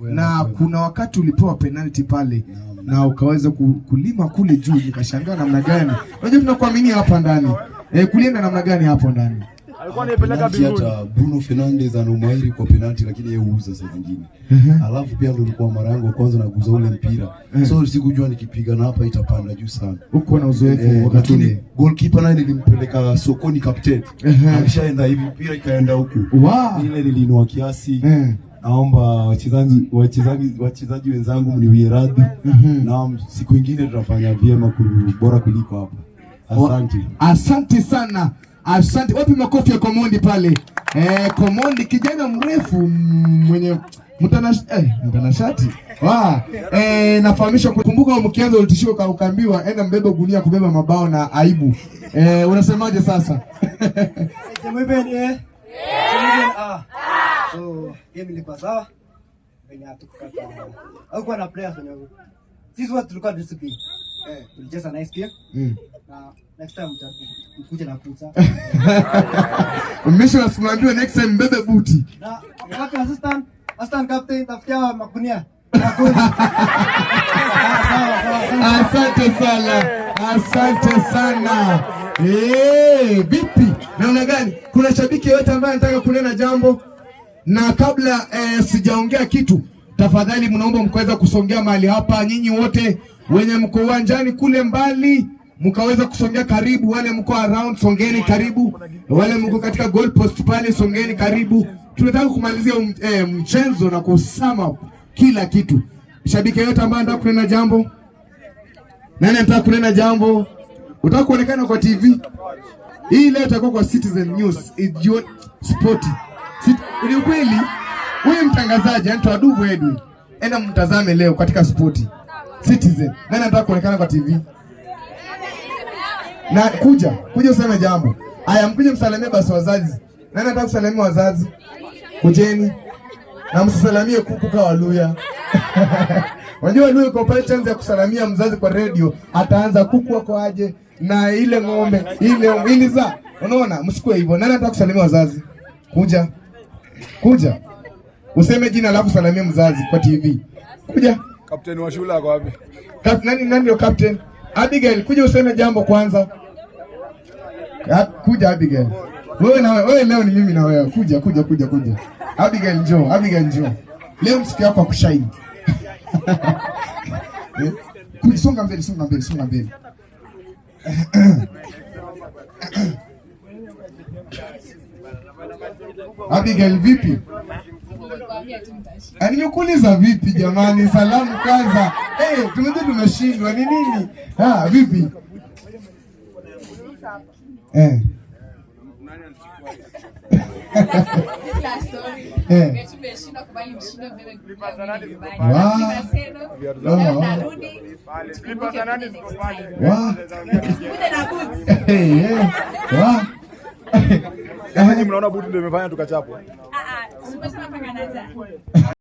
Na kuna wakati ulipewa penalty pale na ukaweza kulima kule juu, nikashangaa namna gani. Unajua tunakuamini hapa ndani. Kulienda namna gani hapo ndani? Alikuwa anipeleka binguni. Hata Bruno Fernandes ana umairi kwa penalty lakini yeye huuza saa nyingine. Alafu pia ndio ilikuwa mara yangu kwanza naguza ule mpira. So sikujua nikipiga na hapa itapanda juu sana. Uko na uzoefu wakati ule. Goalkeeper naye nilimpeleka sokoni captain. Alishaenda hivi mpira ikaenda huku. Wow. Ile niliinua kiasi. Naomba wachezaji wenzangu mniwie radhi. Na siku nyingine tutafanya vyema bora kuliko hapa. Asante. Asante sana. Asante. Wapi makofi ya Komondi pale? Komondi kijana mrefu mwenye mtanashati. Nafahamisha kukumbuka mkianza ulitishiwa ukaambiwa enda mbebe gunia kubeba mabao na aibu. Unasemaje sasa? So, game ilikuwa sawa. Wenye hatukukata. Haukuwa na players wenye. Sisi watu tulikuwa discipline. Tulicheza nice game. Na next time mkuje na pizza. Umesha nasimambiwa next time mbebe buti. Na wakati assistant captain tafutia makunia. Asante sana. Asante sana. Vipi? Naona gani? Kuna shabiki yote ambaye anataka kunena jambo? Na kabla sijaongea kitu, tafadhali mnaomba mkaweza kusongea mahali hapa. Nyinyi wote wenye mko uwanjani kule mbali, mkaweza kusongea karibu. Wale mko around, songeni karibu. Wale mko katika goal post pale, songeni karibu. Tunataka kumalizia mchezo na kusama kila kitu. Shabiki yote ambaye anataka kunena jambo? Nani anataka kunena jambo? Utaka kuonekana kwa TV? Hii leo itakuwa kwa Citizen News, Idiot Sport. Ni ukweli, wewe mtangazaji Anto Adubu Edwin, enda mtazame leo katika Sport Citizen. Nani anataka kuonekana kwa TV? Na kuja useme jambo. Haya, mkuje msalimie basi wazazi. Nani anataka kusalimia wazazi? Kujeni. Na msisalimie kuku kwa Waluya. Unajua Waluya kwa pale chance ya kusalimia mzazi kwa radio, ataanza kuku wako aje na ile ng'ombe, ile iliza. Unaona, msikue hivyo. Nani anataka kusalimia wazazi? Kuja. Useme jina alafu salamia mzazi kwa TV. Kuja. Captain wa shule ako wapi? Nani ndio captain? Abigail, kuja useme jambo kwanza. Kuja Abigail. Wewe leo ni mimi na wewe. Kuja. Abigail njoo. Leo msiku yako kushine. Songa mbele. Abigail vipi? Nimekuuliza vipi jamani, salamu kwanza. Tumekuja tumeshindwa ni nini? Vipi? Tumeshinda kubali mshindo mbele Mnaona buti ndio imefanya tukachapwa.